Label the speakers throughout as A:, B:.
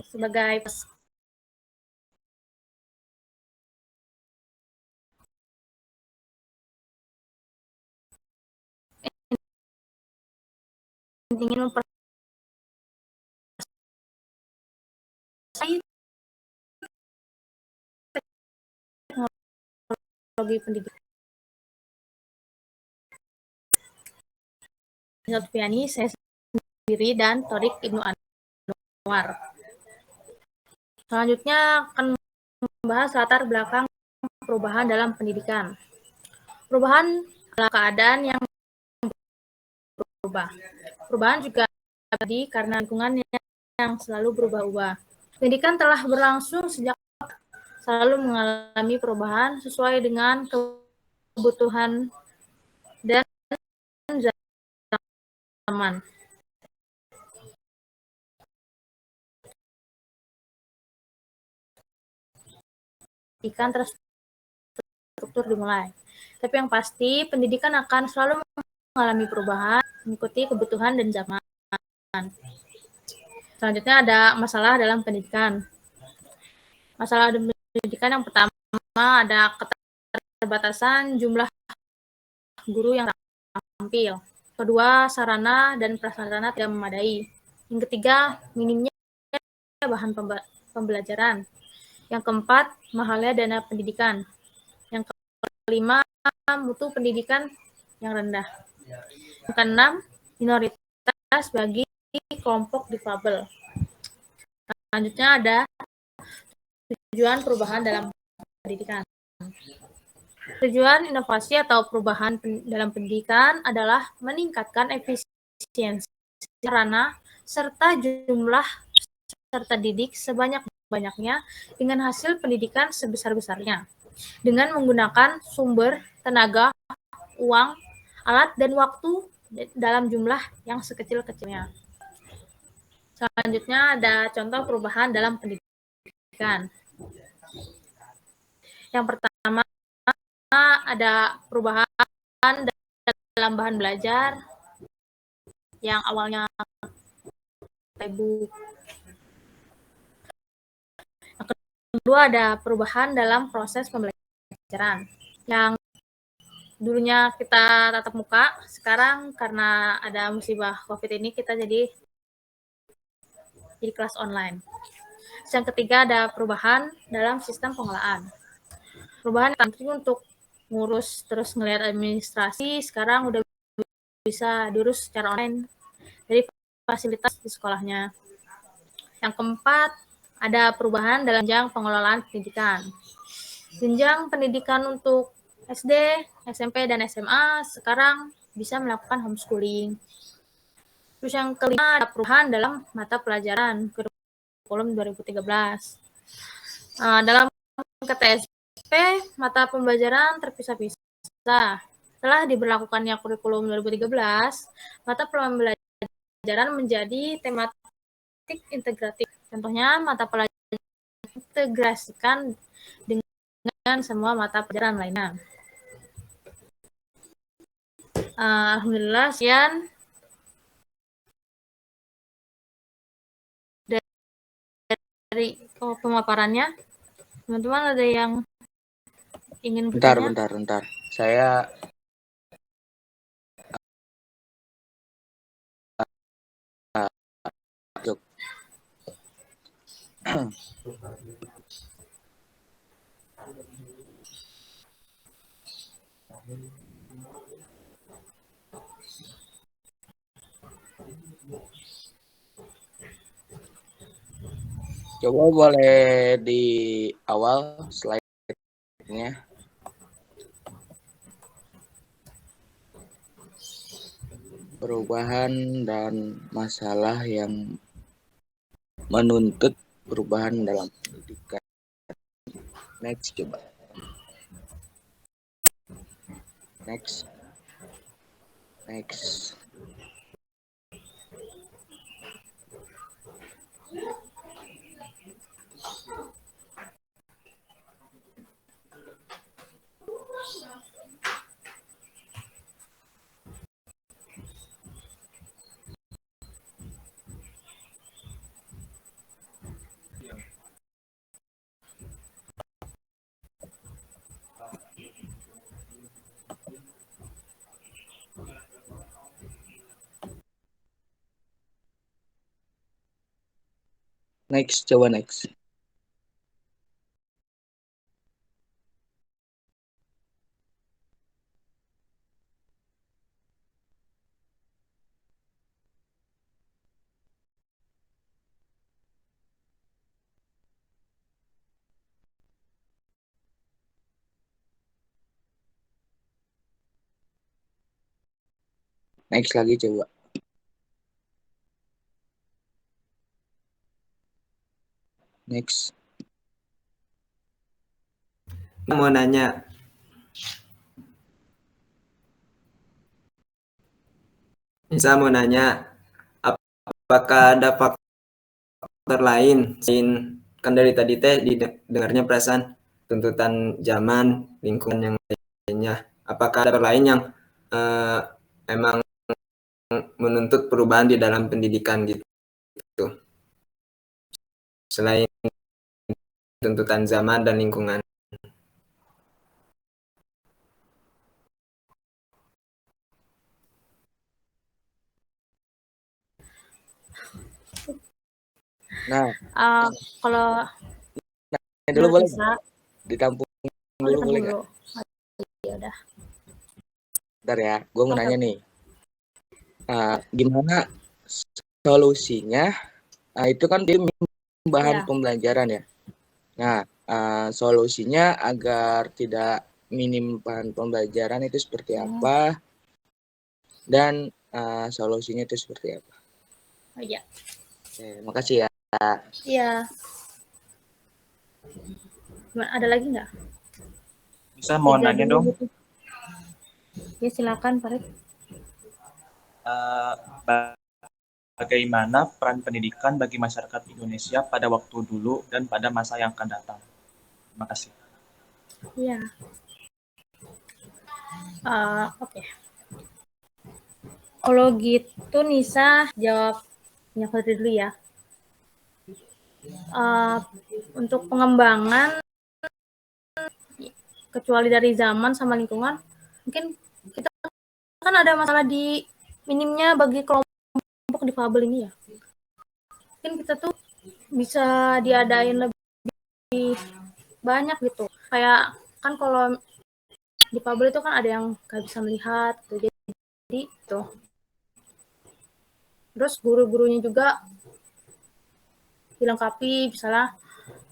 A: sebagai ingin memperkaya teknologi pendidikan. Lutfiani, saya sendiri, dan Thorik Ibnu Anwar. Selanjutnya akan membahas latar belakang perubahan dalam pendidikan. Perubahan adalah keadaan yang berubah. Perubahan juga terjadi karena lingkungan yang selalu berubah-ubah. Pendidikan telah berlangsung sejak selalu mengalami perubahan sesuai dengan kebutuhan dan zaman. Pendidikan terstruktur dimulai. Tapi yang pasti, pendidikan akan selalu mengalami perubahan, mengikuti kebutuhan dan zaman. Selanjutnya ada masalah dalam pendidikan. Masalah dalam pendidikan yang pertama ada keterbatasan jumlah guru yang tampil. Kedua, sarana dan prasarana tidak memadai. Yang ketiga, minimnya bahan pembelajaran. Yang keempat, mahalnya dana pendidikan. Yang kelima, mutu pendidikan yang rendah. Yang keenam, minoritas bagi kelompok difabel. Selanjutnya ada tujuan perubahan dalam pendidikan. Tujuan inovasi atau perubahan dalam pendidikan adalah meningkatkan efisiensi sarana serta jumlah peserta didik sebanyak-banyaknya dengan hasil pendidikan sebesar-besarnya, dengan menggunakan sumber, tenaga, uang, alat, dan waktu dalam jumlah yang sekecil-kecilnya. Selanjutnya ada contoh perubahan dalam pendidikan. Yang pertama ada perubahan dalam bahan belajar yang awalnya e-book. Yang kedua ada perubahan dalam proses pembelajaran. Yang dulunya kita tatap muka, sekarang karena ada musibah COVID ini kita jadi kelas online. Yang ketiga ada perubahan dalam sistem pengelolaan. Perubahan penting untuk ngurus terus ngelihat administrasi, sekarang udah bisa diurus secara online dari fasilitas di sekolahnya. Yang keempat, ada perubahan dalam jenjang pengelolaan pendidikan. Jenjang pendidikan untuk SD, SMP, dan SMA sekarang bisa melakukan homeschooling. Terus yang kelima, ada perubahan dalam mata pelajaran kurikulum 2013. Dalam KTSP, mata pembelajaran terpisah-pisah. Setelah diberlakukannya kurikulum 2013, mata pembelajaran menjadi tematik integratif. Contohnya, mata pelajaran integrasikan dengan semua mata pelajaran lainnya. Alhamdulillah, sekian dari pemaparannya. Teman-teman ada yang ingin bertanya?
B: Bentar. Saya coba boleh di awal slide-nya. Perubahan dan masalah yang menuntut perubahan dalam pendidikan. Next, coba. Next. Coba next. Next lagi coba. Next.
C: Mau nanya, saya mau nanya, apakah ada faktor lain selain kan dari tadi teh didengarnya perasaan tuntutan zaman, lingkungan yang lainnya. Apakah ada faktor lain yang emang menuntut perubahan di dalam pendidikan gitu, selain tuntutan zaman dan lingkungan?
B: Nah,
A: Kalau
B: ini dulu
A: menurut
B: boleh
A: Nisa,
B: ditampung dulu
A: ditampung
B: boleh
A: dulu.
B: nggak?
A: Ya udah.
B: Bentar ya, gue mau
A: Oke.
B: nanya nih. Gimana solusinya? Itu kan dia bahan
A: Ya.
B: pembelajaran ya. Nah, solusinya agar tidak minim bahan pembelajaran itu seperti apa? Dan solusinya itu seperti apa?
A: Oh iya.
B: Oke, makasih ya.
A: Iya. Ada lagi nggak?
D: Bisa mau
A: 3
D: nanya
A: dulu
D: dong,
A: gitu. Ya silakan Farid.
D: bagaimana peran pendidikan bagi masyarakat Indonesia pada waktu dulu dan pada masa yang akan datang? Terima kasih.
A: Iya. Oke. Kalau gitu Nisa jawabnya Farid dulu ya. Untuk pengembangan, kecuali dari zaman sama lingkungan, mungkin kita kan ada masalah di minimnya bagi kelompok difabel ini ya. Mungkin kita tuh bisa diadain lebih banyak gitu. Kayak kan kalau difabel itu kan ada yang nggak bisa melihat gitu. Jadi itu. Terus guru-gurunya juga dilengkapi, misalnya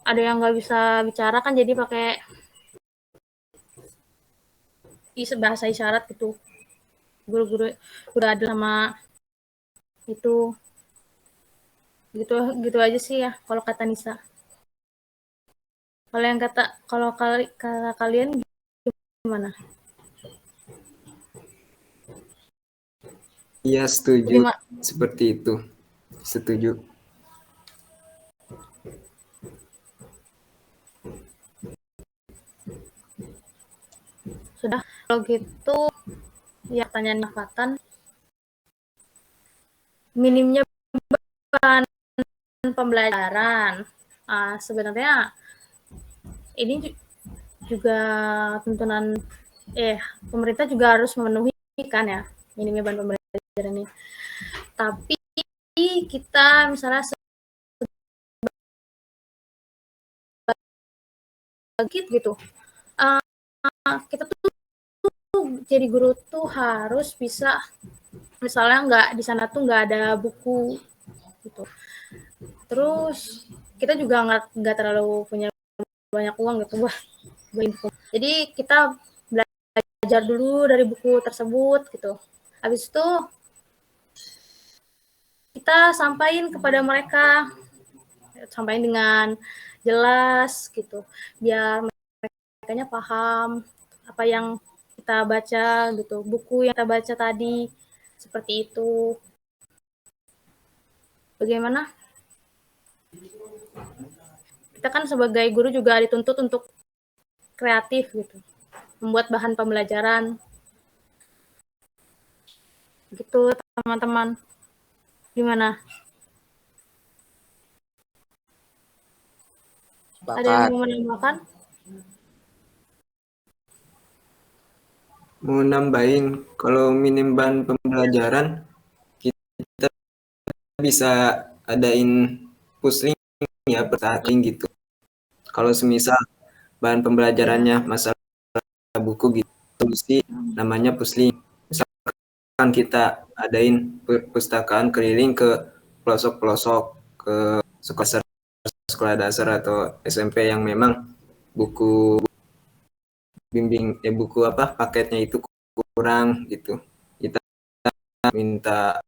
A: ada yang nggak bisa bicara kan jadi pakai bahasa isyarat gitu. Guru-guru udah ada sama itu gitu gitu aja sih ya kalau kata Nisa. Kalau kata kalian gimana?
C: Iya, setuju.
A: Gimana?
C: Seperti itu. Setuju.
A: Sudah kalau gitu ya pertanyaan Nafatan, minimnya bahan pembelajaran. Sebenarnya ini juga tuntunan pemerintah juga harus memenuhi kan ya minimnya bahan pembelajaran ini. Tapi kita misalnya gitu kita tuh jadi guru tuh harus bisa, misalnya nggak di sana tuh nggak ada buku gitu. Terus kita juga nggak terlalu punya banyak uang gitu buat info. Jadi kita belajar dulu dari buku tersebut gitu. Habis itu kita sampaikan kepada mereka, sampaikan dengan jelas gitu, biar mereka paham apa yang kita baca gitu, buku yang kita baca tadi, seperti itu. Bagaimana? Kita kan sebagai guru juga dituntut untuk kreatif gitu, membuat bahan pembelajaran. Gitu teman-teman. Gimana? Ada yang
B: Sepakat.
A: mau menambahkan?
C: Mau nambahin, kalau minim bahan pembelajaran, kita bisa adain pusling ya persahating gitu. Kalau semisal bahan pembelajarannya masalah buku gitu, solusi namanya pusling. Misalkan kita adain perpustakaan keliling ke pelosok-pelosok, ke sekolah dasar atau SMP yang memang buku buku paketnya itu kurang gitu. Kita minta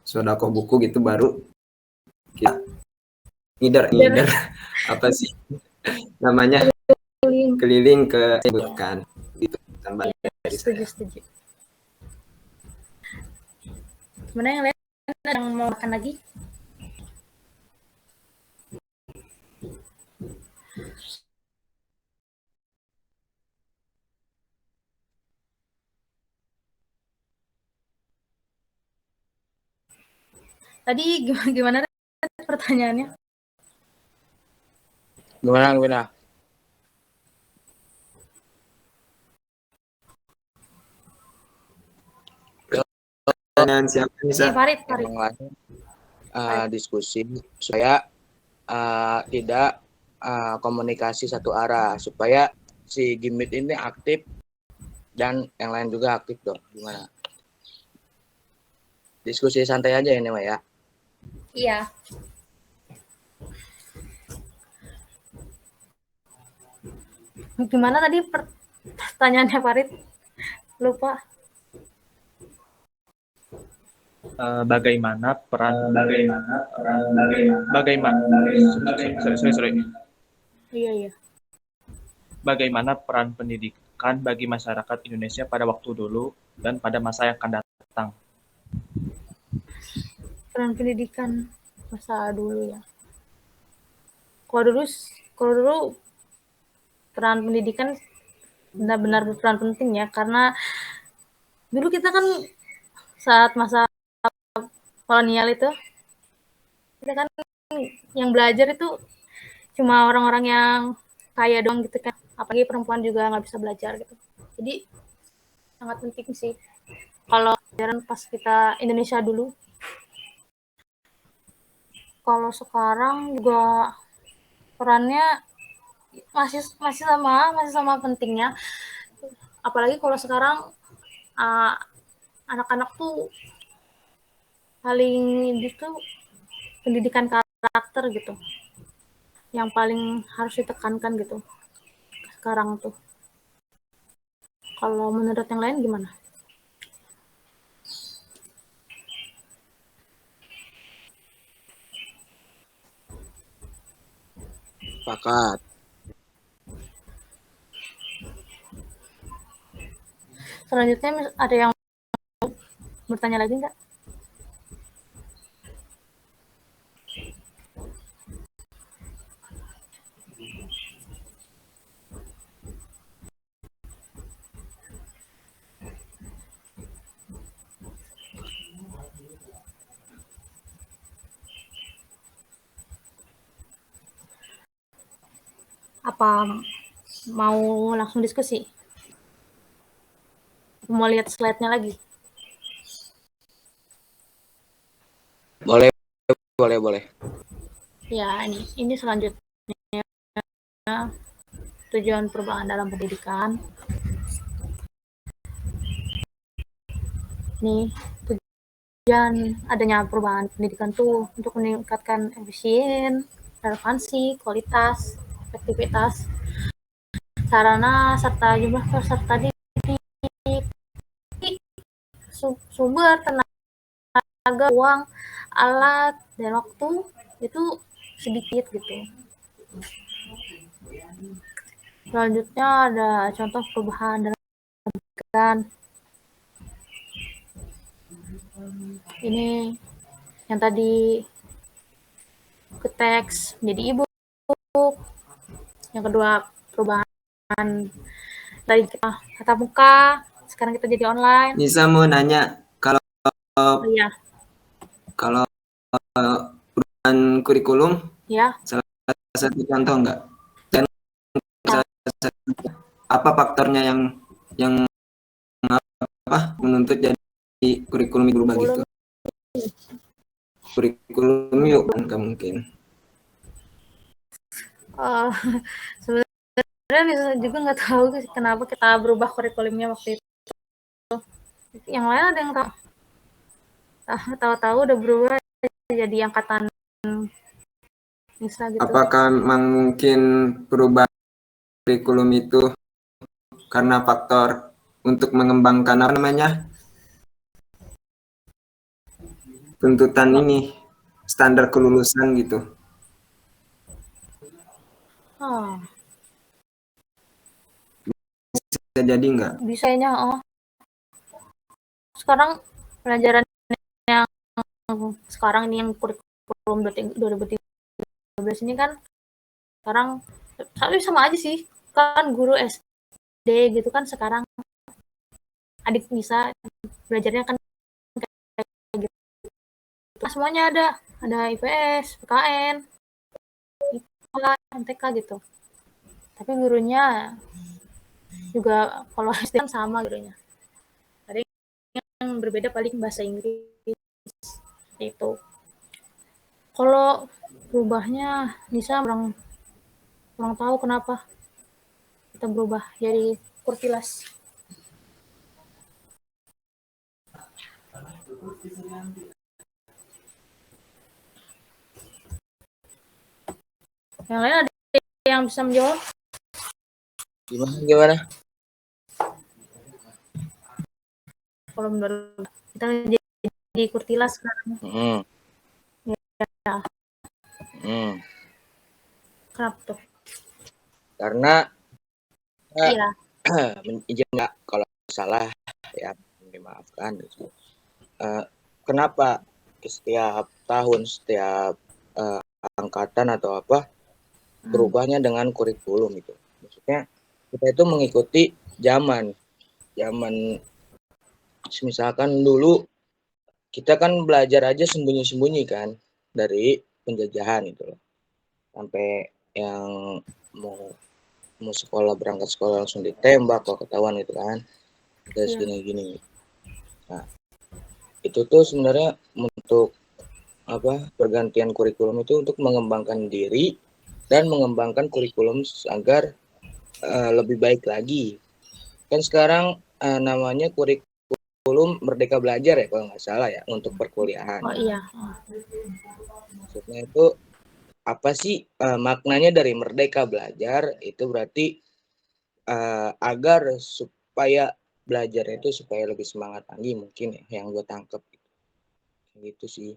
C: sodakoh buku gitu, baru kita ngider apa sih namanya, keliling ke sebutkan itu tambahan dari saya.
A: Setuju. Mana yang lain yang mau makan lagi? Tadi gimana pertanyaannya?
B: Gimana?
C: Pertanyaan siapa bisa?
A: Farid.
B: Yang lain diskusi supaya tidak komunikasi satu arah, supaya si Gimit ini aktif dan yang lain juga aktif dong. Gimana? Diskusi santai aja ini, Mbak ya.
A: Iya. Gimana tadi pertanyaannya Farid? Lupa.
D: Bagaimana peran sorry.
A: Iya.
D: Bagaimana peran pendidikan bagi masyarakat Indonesia pada waktu dulu dan pada masa yang akan datang?
A: Peran pendidikan masa dulu ya. Kalau dulu peran pendidikan benar-benar berperan penting ya, karena dulu kita kan saat masa kolonial itu kita kan yang belajar itu cuma orang-orang yang kaya doang gitu kan, apalagi perempuan juga nggak bisa belajar gitu. Jadi sangat penting sih kalau pelajaran pas kita Indonesia dulu. Kalau sekarang juga perannya masih sama pentingnya, apalagi kalau sekarang anak-anak tuh paling itu pendidikan karakter gitu yang paling harus ditekankan gitu sekarang tuh. Kalau menurut yang lain gimana?
B: Sepakat.
A: Selanjutnya ada yang bertanya lagi nggak? Apa mau langsung diskusi? Mau lihat slide-nya lagi?
B: Boleh.
A: Ya, ini selanjutnya tujuan perubahan dalam pendidikan. Nih, tujuan adanya perubahan pendidikan tuh untuk meningkatkan efisien, relevansi, kualitas, efektivitas, sarana serta jumlah peserta didik, sumber tenaga, uang, alat, dan waktu itu sedikit gitu. Selanjutnya ada contoh perubahan dalam pendidikan. Ini yang tadi ke teks menjadi e-book. Yang kedua perubahan dari kita tatap muka, sekarang kita jadi online.
C: Nisa mau nanya, kalau
A: Iya.
C: Kalau perubahan kurikulum,
A: Ya.
C: salah satu contoh enggak? Dan apa faktornya yang menuntut jadi kurikulum berubah gitu? Kurikulum yuk kan nggak mungkin.
A: Oh, sebenarnya bisa juga nggak tahu kenapa kita berubah kurikulumnya waktu itu. Yang lain ada yang tahu? Tahu-tahu udah berubah jadi angkatan bisa gitu.
C: Apakah memang mungkin perubahan kurikulum itu karena faktor untuk mengembangkan apa namanya tuntutan ini standar kelulusan gitu?
A: Oh,
C: Bisa jadi nggak?
A: bisanya sekarang pelajaran yang sekarang ini yang kurikulum 2013 ini kan sekarang tapi sama aja sih kan guru SD gitu kan sekarang adik bisa belajarnya kan kayak gitu. Semuanya ada IPS, PKN, IPA, MTK gitu. Tapi gurunya juga kalau SD kan sama gurunya. Ada yang berbeda paling bahasa Inggris itu. Kalau berubahnya bisa kurang kurang tahu kenapa kita berubah jadi kurtilas. Yang lain ada yang bisa menjawab?
B: Gimana?
A: Kalau menurut kita jadi kurtilas sekarang. Ya, kenapa tuh?
B: Karena
A: Iya.
B: izin nggak kalau salah ya dimaafkan. Kenapa setiap tahun setiap angkatan atau apa berubahnya dengan kurikulum itu? Maksudnya kita itu mengikuti zaman misalkan dulu kita kan belajar aja sembunyi-sembunyi kan dari penjajahan itu loh. Sampai yang mau sekolah berangkat sekolah langsung ditembak kalau ketahuan itu kan. Terus gini-gini. Nah, itu tuh sebenarnya untuk apa? Pergantian kurikulum itu untuk mengembangkan diri dan mengembangkan kurikulum agar lebih baik lagi. Kan sekarang namanya kurikulum Merdeka Belajar ya kalau nggak salah ya untuk perkuliahan.
A: Oh iya.
B: Maksudnya itu apa sih maknanya dari Merdeka Belajar? Itu berarti agar supaya belajar itu supaya lebih semangat lagi mungkin ya yang gue tangkep gitu sih,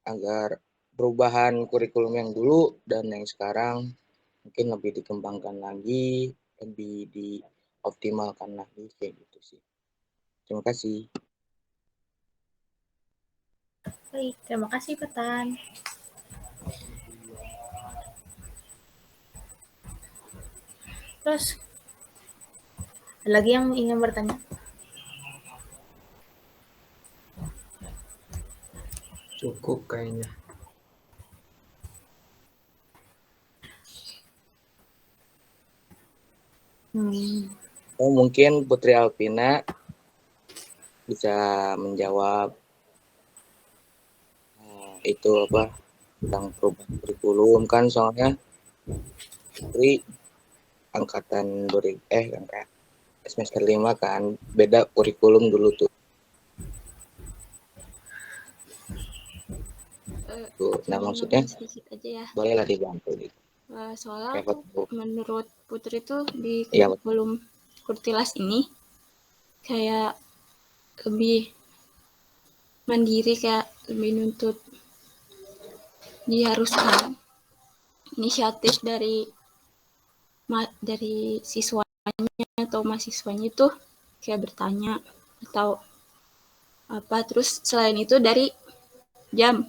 B: agar perubahan kurikulum yang dulu dan yang sekarang mungkin lebih dikembangkan lagi, lebih dioptimalkan lagi kayak gitu sih. Terima kasih.
A: Baik, terima kasih Petan. Terus ada lagi yang ingin bertanya?
C: Cukup kayaknya.
B: Oh, mungkin Putri Alpina bisa menjawab itu apa tentang perubahan kurikulum kan soalnya Putri angkatan angkat semester 5 kan beda kurikulum dulu tuh. Nah maksudnya
E: sedikit aja ya.
B: bolehlah dibantu gitu.
E: Soalnya
B: Siapa
E: tuh
B: tahu.
E: menurut Putri tuh di
B: Iya,
E: kurikulum Kurtilas ini kayak lebih mandiri, kayak lebih nuntut diharuskan inisiatif dari siswanya atau mahasiswanya itu kayak bertanya atau apa. Terus selain itu dari jam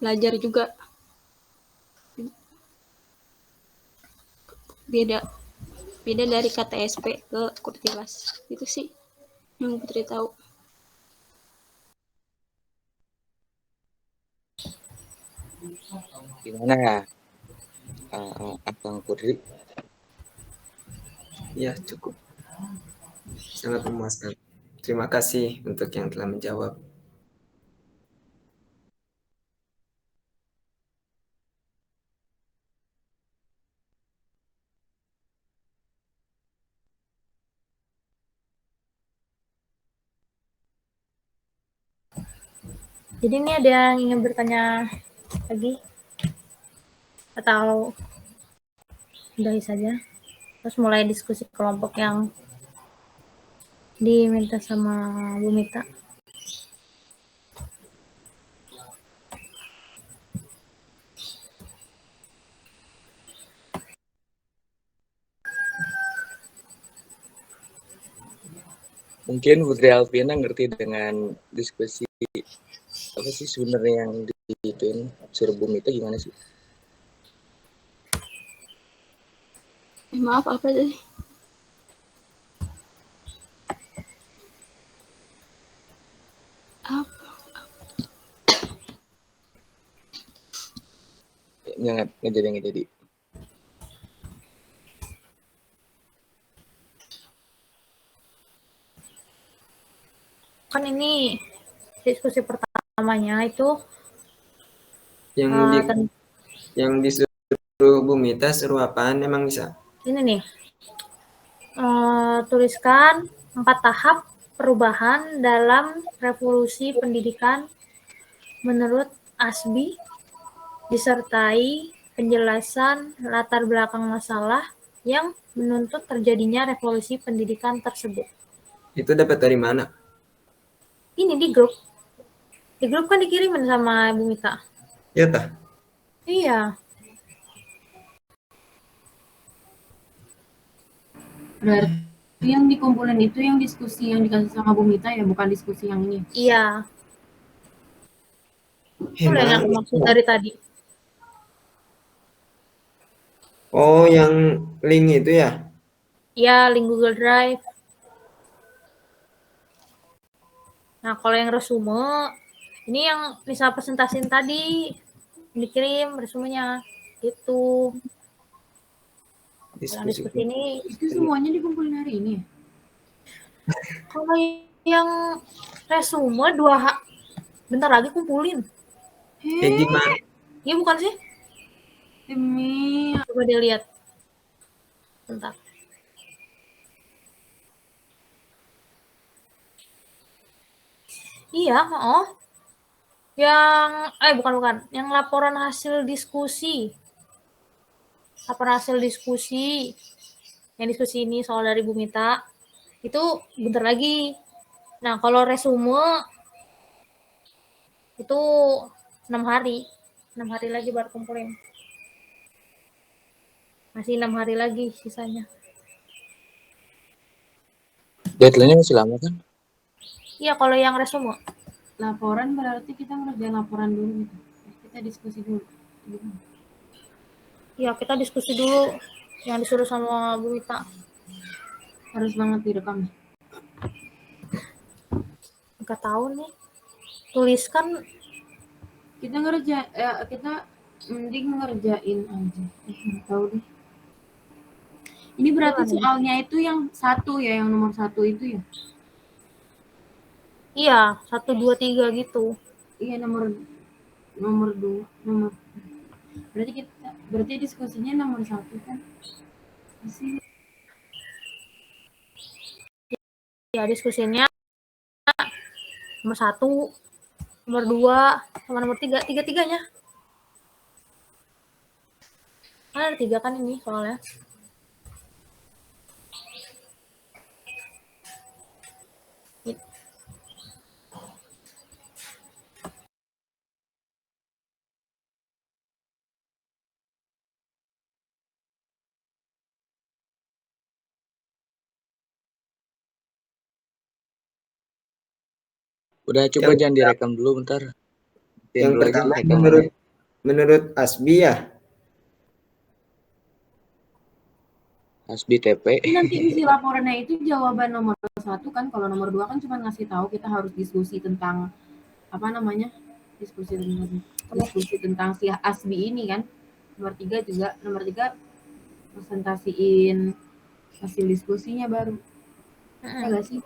E: belajar juga beda dari KTSP ke Kurtilas. Itu sih yang Putri tahu.
B: gimana ya Akang Putri?
C: Ya, cukup. Sangat memuaskan. Terima kasih untuk yang telah menjawab.
A: Jadi ini ada yang ingin bertanya lagi? Atau udahi saja? Terus mulai diskusi kelompok yang diminta sama Bu Mita.
B: Mungkin Putri Alvina ngerti dengan diskusi apa sih sebenarnya yang diituin suruh Bu Mita gimana sih?
E: Maaf, apa tadi? Apa?
B: Nggak jadi.
A: Kan ini diskusi pertamanya itu
C: Yang yang disuruh Bu Mita suruh apaan emang bisa?
A: ini nih, tuliskan 4 tahap perubahan dalam revolusi pendidikan menurut ASBI disertai penjelasan latar belakang masalah yang menuntut terjadinya revolusi pendidikan tersebut.
C: Itu dapat dari mana?
A: Ini di grup. Di grup kan dikirimin sama Bu Mita.
C: Ya tah.
A: Iya.
F: Berarti yang dikumpulin itu yang diskusi yang dikasih sama Bu Mita ya, bukan diskusi yang ini.
A: Iya. Itu yang aku maksud dari tadi.
C: Oh, yang link itu ya?
A: Iya, link Google Drive. Nah, kalau yang resume, ini yang misal presentasiin tadi, dikirim resumenya. Gitu. Yang diskusi ini.
F: Itu semuanya dikumpulin hari ini ya?
A: Kalau yang resume bentar lagi kumpulin.
C: Gimana?
A: Iya bukan sih?
F: Demi
A: Coba dilihat. Bentar. Iya, oh. Yang bukan. Yang laporan hasil diskusi. Laporan hasil diskusi. Yang diskusi ini soal dari Bu Mita. Itu bentar lagi. Nah, kalau resume itu 6 hari. 6 hari lagi baru kumpulin. Masih 6 hari lagi sisanya.
B: Deadline-nya masih lama kan?
A: Iya, kalau yang resume.
F: laporan berarti kita ngerjain laporan dulu gitu. Kita diskusi dulu.
A: Iya, kita diskusi dulu yang disuruh sama Bu Mita.
F: Harus banget direkam.
A: Nggak tahu nih. Tuliskan.
F: Kita mending ngerjain aja. Nggak tahu deh. Ini berarti
A: Gimana?
F: soalnya itu yang satu ya, yang nomor 1 itu ya?
A: Iya, 1, 2, 3 gitu.
F: Iya, nomor 2. Berarti diskusinya nomor 1 kan? Masih
A: Ya, diskusinya nomor 1, nomor 2, sama nomor 3. Tiga-tiganya. Kan ada 3 kan ini soalnya.
B: Udah coba jangan direkam dulu bentar.
C: Yang
B: Dulu aja
C: pertama
B: rekamannya.
C: menurut ASBI ya?
B: ASBI TP.
F: nanti isi laporannya itu jawaban nomor 1 kan, kalau nomor 2 kan cuma ngasih tahu kita harus diskusi tentang apa namanya? Diskusi tentang si ASBI ini kan. Nomor 3 presentasiin hasil diskusinya baru. Enggak sih?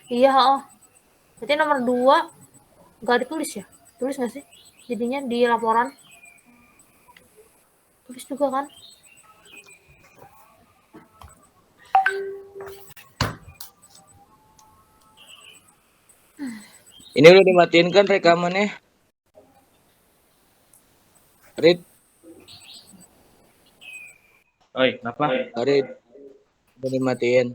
A: Iya, oh. Berarti nomor 2 nggak ditulis ya? Tulis nggak sih? Jadinya di laporan. Tulis juga kan?
B: Ini udah dimatiin kan rekamannya? Rit,
D: Oi, kenapa?
B: Rit, udah dimatiin.